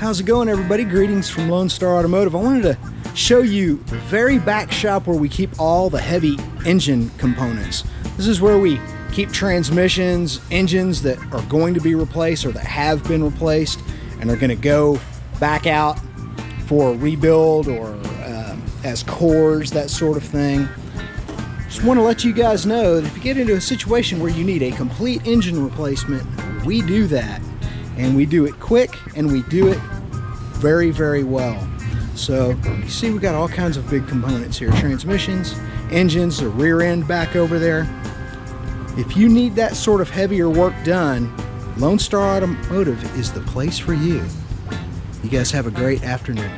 How's it going, everybody? Greetings from Lone Star Automotive. I wanted to show you the very back shop where we keep all the heavy engine components. This is where we keep transmissions, engines that are going to be replaced or that have been replaced and are going to go back out for a rebuild or as cores, that sort of thing. Just want to let you guys know that if you get into a situation where you need a complete engine replacement, we do that. And we do it quick and we do it very, very well. So you see we got all kinds of big components here. Transmissions, engines, the rear end back over there. If you need that sort of heavier work done, Lone Star Automotive is the place for you. You guys have a great afternoon.